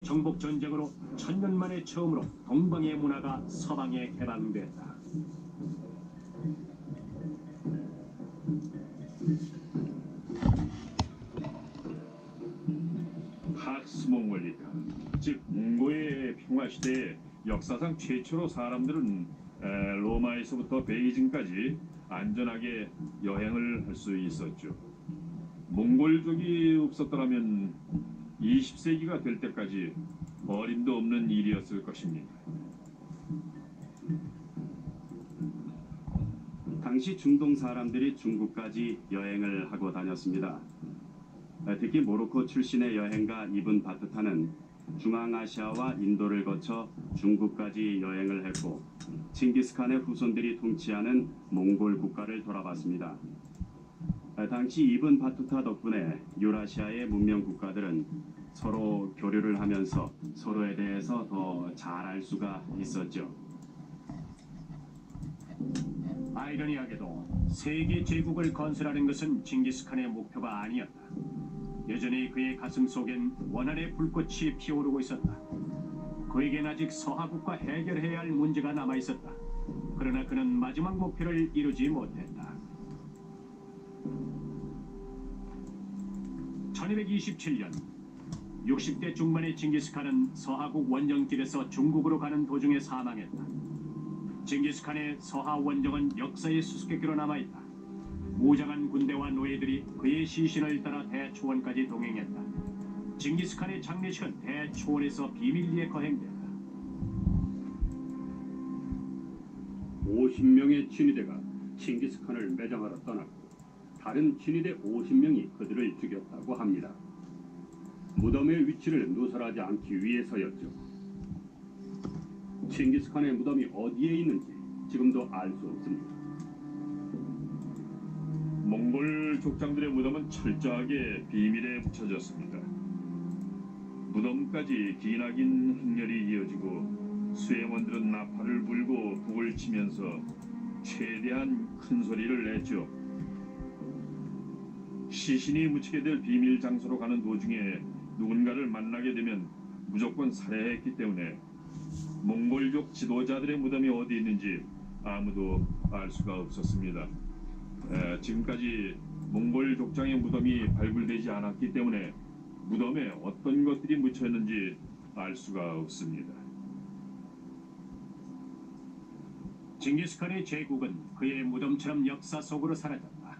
정복 전쟁으로 1000년 만에 처음으로 동방의 문화가 서방에 개방됐다. 팍스 몽골리다. 즉 몽고의 평화시대에 역사상 최초로 사람들은 로마에서부터 베이징까지 안전하게 여행을 할 수 있었죠. 몽골족이 없었더라면 20세기가 될 때까지 어림도 없는 일이었을 것입니다. 당시 중동 사람들이 중국까지 여행을 하고 다녔습니다. 특히 모로코 출신의 여행가 이븐 바투타는 중앙아시아와 인도를 거쳐 중국까지 여행을 했고 칭기스칸의 후손들이 통치하는 몽골 국가를 돌아봤습니다. 당시 이븐 바투타 덕분에 유라시아의 문명 국가들은 서로 교류를 하면서 서로에 대해서 더 잘 알 수가 있었죠. 아이러니하게도 세계 제국을 건설하는 것은 징기스칸의 목표가 아니었다. 여전히 그의 가슴 속엔 원한의 불꽃이 피어오르고 있었다. 그에겐 아직 서하국과 해결해야 할 문제가 남아있었다. 그러나 그는 마지막 목표를 이루지 못했다. 1227년 60대 중반의 징기스칸은 서하국 원정길에서 중국으로 가는 도중에 사망했다. 징기스칸의 서하 원정은 역사의 수수께끼로 남아있다. 무장한 군대와 노예들이 그의 시신을 따라 대초원까지 동행했다. 징기스칸의 장례식은 대초원에서 비밀리에 거행됐다. 50명의 친위대가 칭기스칸을 매장하러 떠났고 다른 친위대 50명이 그들을 죽였다고 합니다. 무덤의 위치를 누설하지 않기 위해서였죠. 칭기스칸의 무덤이 어디에 있는지 지금도 알 수 없습니다. 몽골 족장들의 무덤은 철저하게 비밀에 묻혀졌습니다. 무덤까지 기나긴 행렬이 이어지고 수행원들은 나팔을 불고 북을 치면서 최대한 큰 소리를 냈죠. 시신이 묻히게 될 비밀 장소로 가는 도중에 누군가를 만나게 되면 무조건 살해했기 때문에 몽골족 지도자들의 무덤이 어디 있는지 아무도 알 수가 없었습니다. 지금까지 몽골 족장의 무덤이 발굴되지 않았기 때문에 무덤에 어떤 것들이 묻혀있는지 알 수가 없습니다. 징기스칸의 제국은 그의 무덤처럼 역사 속으로 사라졌다.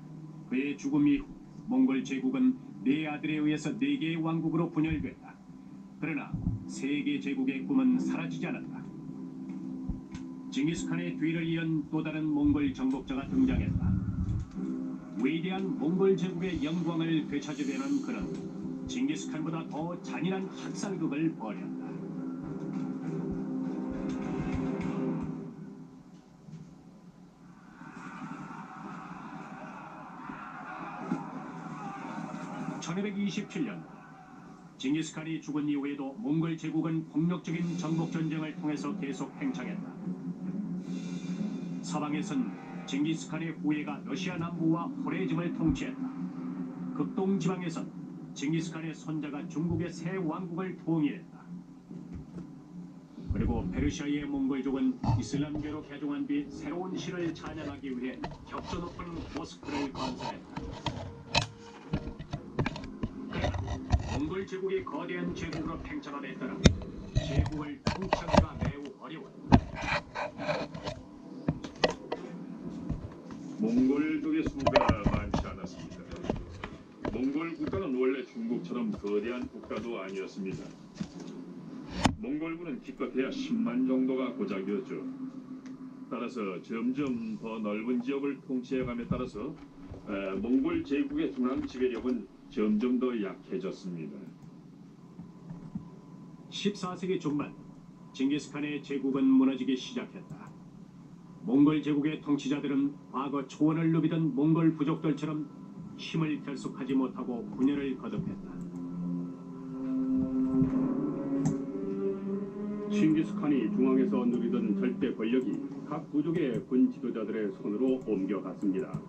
그의 죽음 이후 몽골 제국은 네 아들에 의해서 4개의 왕국으로 분열됐다. 그러나 세계 제국의 꿈은 사라지지 않았다. 징기스칸의 뒤를 이은 또 다른 몽골 정복자가 등장했다. 위대한 몽골 제국의 영광을 되찾으려는 그는 징기스칸보다 더 잔인한 학살극을 벌였다. (1227년) 징기스칸이 죽은 이후에도 몽골 제국은 폭력적인 정복 전쟁을 통해서 계속 팽창했다. 서방에선 징기스칸의 후예가 러시아 남부와 호레즘을 통치했다. 극동 지방에선 징기스칸의 손자가 중국의 새 왕국을 통일했다. 그리고 페르시아의 몽골족은 이슬람교로 개종한 뒤 새로운 신을 찬양하기 위해 격조 높은 모스크를 건설했다. 몽골 제국이 거대한 제국으로 팽창함에 따라 제국을 통치하기가 매우 어려웠다. 몽골족의 수가 많지 않았습니다. 몽골 국가는 원래 중국처럼 거대한 국가도 아니었습니다. 몽골군은 기껏해야 10만 정도가 고작이었죠. 따라서 점점 더 넓은 지역을 통치해감에 따라서 몽골 제국의 중앙 지배력은 점점 더 약해졌습니다. 14세기 중반 징기스칸의 제국은 무너지기 시작했다. 몽골 제국의 통치자들은 과거 초원을 누비던 몽골 부족들처럼 힘을 결속하지 못하고 분열을 거듭했다. 칭기스칸이 중앙에서 누리던 절대 권력이 각 부족의 군 지도자들의 손으로 옮겨갔습니다.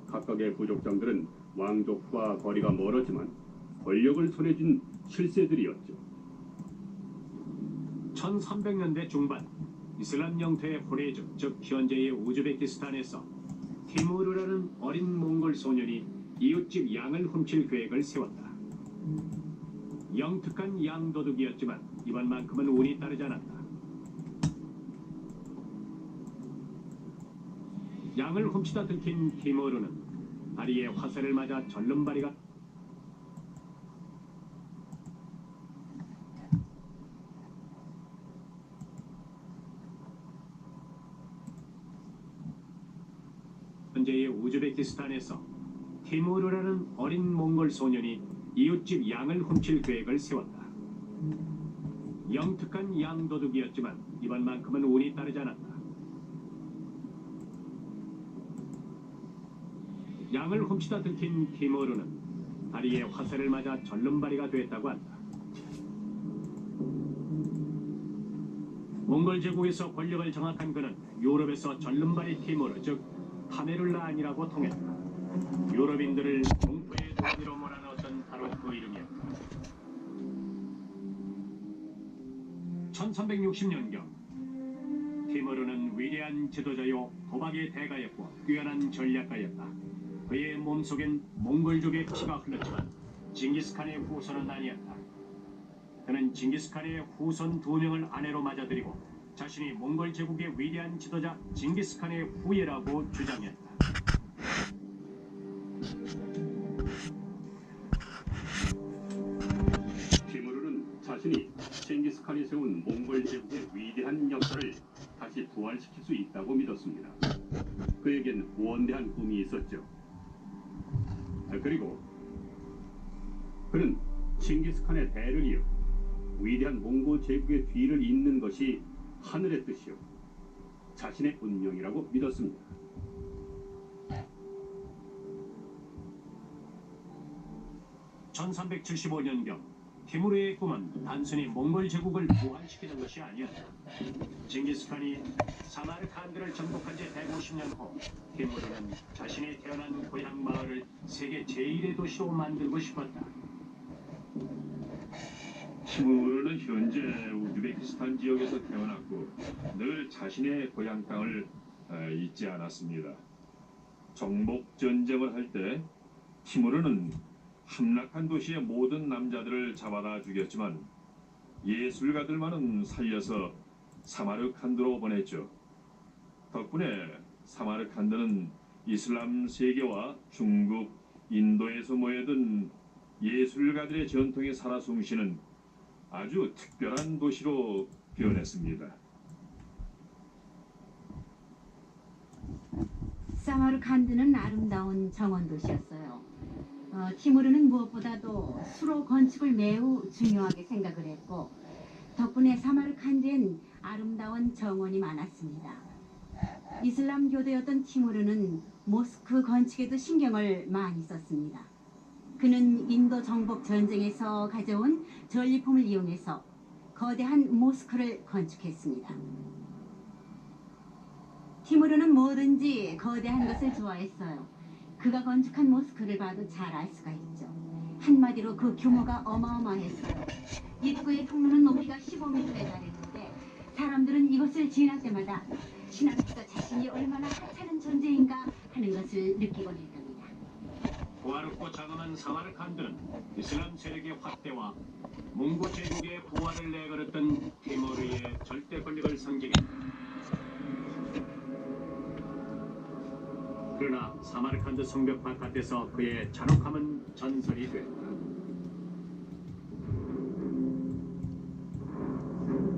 각각의 부족장들은 왕족과 거리가 멀었지만 권력을 손에 쥔 실세들이었죠. 1300년대 중반 이슬람 영토의 호레이즘, 즉 현재의 우즈베키스탄에서 티무르라는 어린 몽골 소년이 이웃집 양을 훔칠 계획을 세웠다. 영특한 양도둑이었지만 이번만큼은 운이 따르지 않았다. 양을 훔치다 들킨 티무르는 다리에 화살을 맞아 절름발이가 현재의 우즈베키스탄에서 티무르라는 어린 몽골 소년이 이웃집 양을 훔칠 계획을 세웠다. 영특한 양도둑이었지만 이번만큼은 운이 따르지 않았다. 양을 훔치다 들킨 티무르는 다리에 화살을 맞아 절름발이가 됐다고 한다. 몽골 제국에서 권력을 장악한 그는 유럽에서 절름발이 티무르, 즉 타메룰란이라고 통했다. 유럽인들을 공포의 도가니로 몰아넣었던 바로 그 이름이었다. 1360년경 티무르는 위대한 지도자요 도박의 대가였고 뛰어난 전략가였다. 그의 몸속엔 몽골족의 피가 흘렀지만 징기스칸의 후손은 아니었다. 그는 징기스칸의 후손 2명을 아내로 맞아들이고 자신이 몽골 제국의 위대한 지도자 징기스칸의 후예라고 주장했다. 티무르는 자신이 징기스칸이 세운 몽골 제국의 위대한 역사를 다시 부활시킬 수 있다고 믿었습니다. 그에겐 원대한 꿈이 있었죠. 그리고 그는 징기스칸의 대를 이어 위대한 몽골 제국의 뒤를 잇는 것이 하늘의 뜻이요 자신의 운명이라고 믿었습니다. (1375년경) 티무르의 꿈은 단순히 몽골 제국을 부활시키는 것이 아니었다. 징기스칸이 사마르칸드를 정복한 지 150년 후 티무르는 자신이 태어난 고향 마을을 세계 제1의 도시로 만들고 싶었다. 티무르는 현재 우즈베키스탄 지역에서 태어났고 늘 자신의 고향 땅을 잊지 않았습니다. 정복 전쟁을 할 때 티무르는 함락한 도시의 모든 남자들을 잡아다 죽였지만 예술가들만은 살려서 사마르칸드로 보냈죠. 덕분에 사마르칸드는 이슬람 세계와 중국, 인도에서 모여든 예술가들의 전통이 살아 숨쉬는 아주 특별한 도시로 변했습니다. 사마르칸드는 아름다운 정원 도시였어요. 티무르는 무엇보다도 수로 건축을 매우 중요하게 생각을 했고 덕분에 사마르칸드엔 아름다운 정원이 많았습니다. 이슬람 교도였던 티무르는 모스크 건축에도 신경을 많이 썼습니다. 그는 인도 정복 전쟁에서 가져온 전리품을 이용해서 거대한 모스크를 건축했습니다. 티무르는 뭐든지 거대한 것을 좋아했어요. 그가 건축한 모스크를 봐도 잘 알 수가 있죠. 한마디로 그 규모가 어마어마했어요. 입구의 통로는 높이가 15m에 달했는데 사람들은 이것을 지날 때마다 신앙지가 자신이 얼마나 하찮은 존재인가 하는 것을 느끼곤 했답니다. 부활없고 장엄한 사마르칸드는 이슬람 세력의 확대와 몽고 제국의 부활을 내걸었던 티무르의 절대 권력을 상징했다. 그러나 사마르칸드 성벽 바깥에서 그의 잔혹함은 전설이 됐다.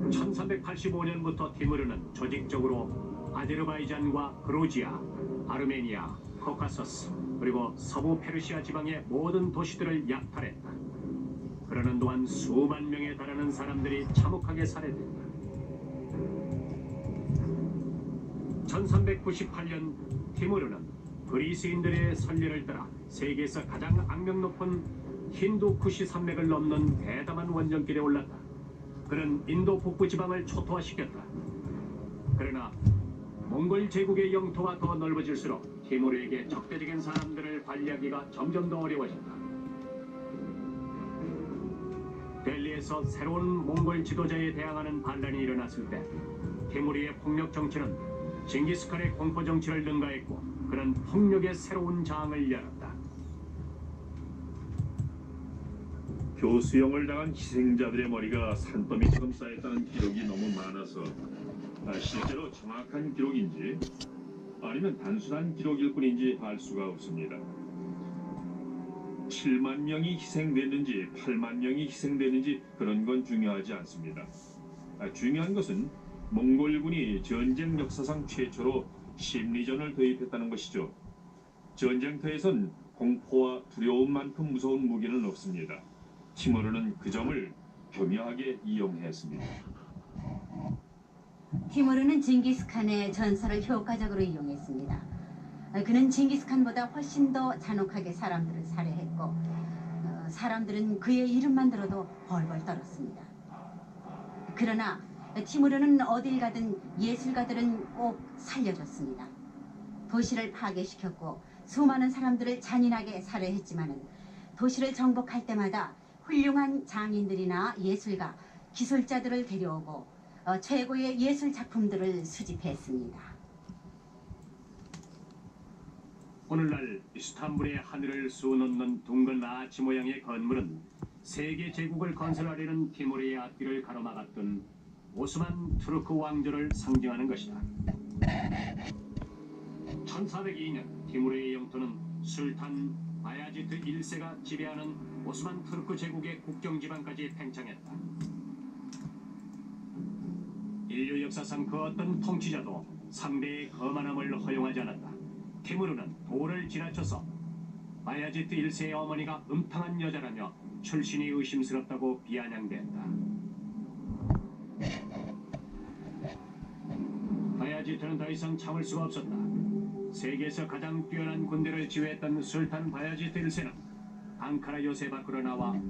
1385년부터 티무르는 조직적으로 아제르바이잔과 그루지아, 아르메니아, 코카서스 그리고 서부 페르시아 지방의 모든 도시들을 약탈했다. 그러는 동안 수만 명에 달하는 사람들이 참혹하게 살해됐다. 1398년 티무르는 그리스인들의 선례를 따라 세계에서 가장 악명 높은 힌두 쿠시 산맥을 넘는 대담한 원정길에 올랐다. 그는 인도 북부 지방을 초토화시켰다. 그러나 몽골 제국의 영토가 더 넓어질수록 티무르에게 적대적인 사람들을 관리하기가 점점 더 어려워졌다. 델리에서 티무르에서 새로운 몽골 지도자에 대항하는 반란이 일어났을 때 티무르의 폭력 정치는 징기스칸의 공포 정치를 능가했고 그는 폭력의 새로운 장을 열었다. 교수형을 당한 희생자들의 머리가 산더미처럼 쌓였다는 기록이 너무 많아서 실제로 정확한 기록인지 아니면 단순한 기록일 뿐인지 알 수가 없습니다. 7만 명이 희생됐는지 8만 명이 희생됐는지 그런 건 중요하지 않습니다. 중요한 것은 몽골군이 전쟁 역사상 최초로 심리전을 도입했다는 것이죠. 전쟁터에선 공포와 두려움만큼 무서운 무기는 없습니다. 티무르는 그 점을 교묘하게 이용했습니다. 티무르는 징기스칸의 전설을 효과적으로 이용했습니다. 그는 징기스칸보다 훨씬 더 잔혹하게 사람들을 살해했고 사람들은 그의 이름만 들어도 벌벌 떨었습니다. 그러나 티무르는 어딜 가든 예술가들은 꼭 살려줬습니다. 도시를 파괴시켰고 수많은 사람들을 잔인하게 살해했지만은 도시를 정복할 때마다 훌륭한 장인들이나 예술가, 기술자들을 데려오고 최고의 예술 작품들을 수집했습니다. 오늘날 이스탄불의 하늘을 수놓는 둥근 아치 모양의 건물은 세계 제국을 건설하려는 티무르의 앞길을 가로막았던 오스만 투르크 왕조를 상징하는 것이다. 1402년 티무르의 영토는 술탄 바야지트 1세가 지배하는 오스만 투르크 제국의 국경지방까지 팽창했다. 인류 역사상 그 어떤 통치자도 상대의 거만함을 허용하지 않았다. 티무르는 도를 지나쳐서 바야지트 1세의 어머니가 음탕한 여자라며 출신이 의심스럽다고 비아냥대했다. 바야지트는 더 이상 참을 수가 없었다. 세계에서 가장 뛰어난 군대를 지휘했던 술탄 바야지트 1세는 앙카라 요새 밖으로 나와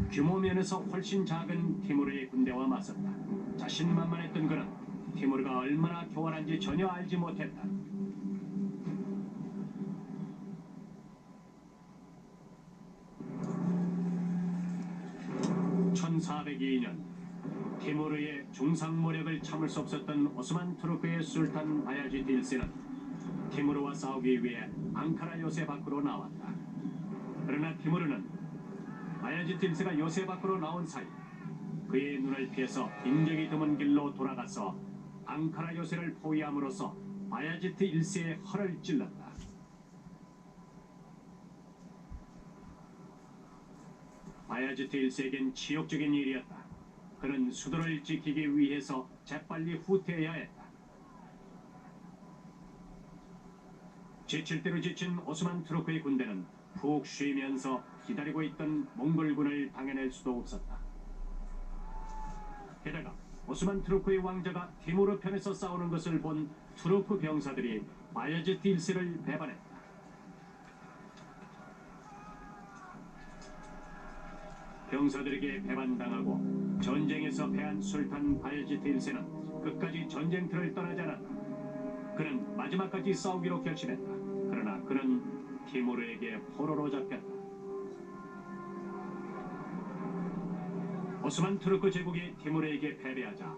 규모 면에서 훨씬 작은 티무르의 군대와 맞섰다. 자신만만했던 그는 티무르가 얼마나 교활한지 전혀 알지 못했다. 1402년 티무르의 중상모력을 참을 수 없었던 오스만 투르크의 술탄 바야지트 1세는 티무르와 싸우기 위해 앙카라 요새 밖으로 나왔다. 그러나 티무르는 바야지트 1세가 요새 밖으로 나온 사이 그의 눈을 피해서 인적이 드문 길로 돌아가서 앙카라 요새를 포위함으로써 바야지트 1세의 허를 찔렀다. 바야지트 1세에겐 치욕적인 일이었다. 그는 수도를 지키기 위해서 재빨리 후퇴해야 했다. 지칠 대로 지친 오스만 투르크의 군대는 푹 쉬면서 기다리고 있던 몽골군을 당해낼 수도 없었다. 게다가 오스만 투르크의 왕자가 티무르 편에서 싸우는 것을 본 투르크 병사들이 바야지트 1세를 배반했다. 병사들에게 배반당하고 전쟁에서 패한 술탄 바야지트 1세는 끝까지 전쟁터를 떠나지 않았다. 그는 마지막까지 싸우기로 결심했다. 그러나 그는 티무르에게 포로로 잡혔다. 오스만 투르크 제국이 티무르에게 패배하자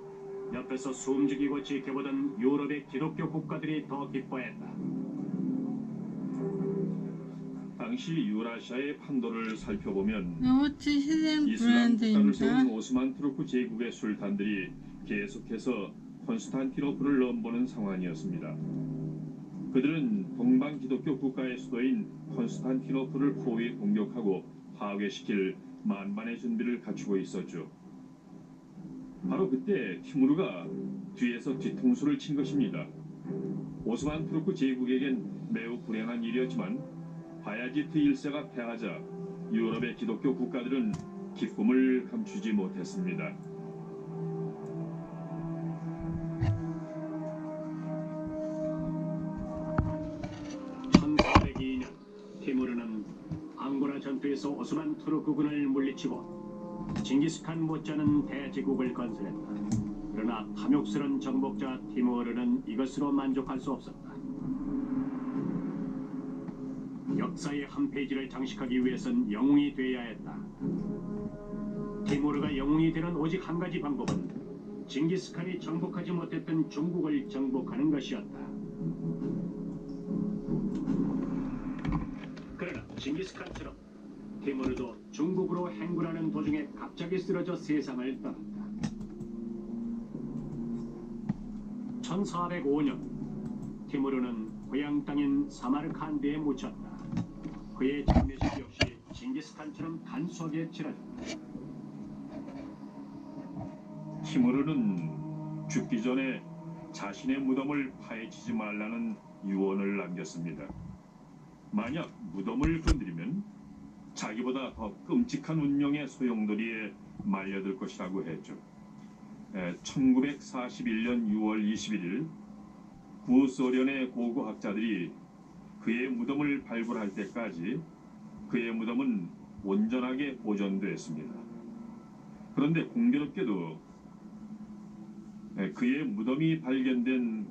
옆에서 숨죽이고 지켜보던 유럽의 기독교 국가들이 더 기뻐했다. 당시 유라시아의 판도를 살펴보면 너무치 희생 이슬람 국가를 브랜드입니다. 세운 오스만 투르크 제국의 술탄들이 계속해서 콘스탄티노플을 넘보는 상황이었습니다. 그들은 동방 기독교 국가의 수도인 콘스탄티노플을 포위 공격하고 파괴시킬 만반의 준비를 갖추고 있었죠. 바로 그때 티무르가 뒤에서 뒤통수를 친 것입니다. 오스만 투르크 제국에겐 매우 불행한 일이었지만 바야지트 1세가 패하자 유럽의 기독교 국가들은 기쁨을 감추지 못했습니다. 티무르는 앙고라 전투에서 오스만 투르크군을 물리치고 징기스칸 못지않은 대제국을 건설했다. 그러나 탐욕스런 정복자 티무르는 이것으로 만족할 수 없었다. 역사의 한 페이지를 장식하기 위해선 영웅이 돼야 했다. 티모르가 영웅이 되는 오직 한 가지 방법은 징기스칸이 정복하지 못했던 중국을 정복하는 것이었다. 그러나 징기스칸처럼 티모르도 중국으로 행군하는 도중에 갑자기 쓰러져 세상을 떠났다. 1405년 티모르는 고향 땅인 사마르칸드에 묻혔다. 그의 장례식 역시 징기스칸처럼 간소하게 치러졌다. 티모르는 죽기 전에 자신의 무덤을 파헤치지 말라는 유언을 남겼습니다. 만약 무덤을 건드리면 자기보다 더 끔찍한 운명의 소용돌이에 말려들 것이라고 했죠. 1941년 6월 21일 구소련의 고고학자들이 그의 무덤을 발굴할 때까지 그의 무덤은 온전하게 보존되었습니다. 그런데 공교롭게도 그의 무덤이 발견된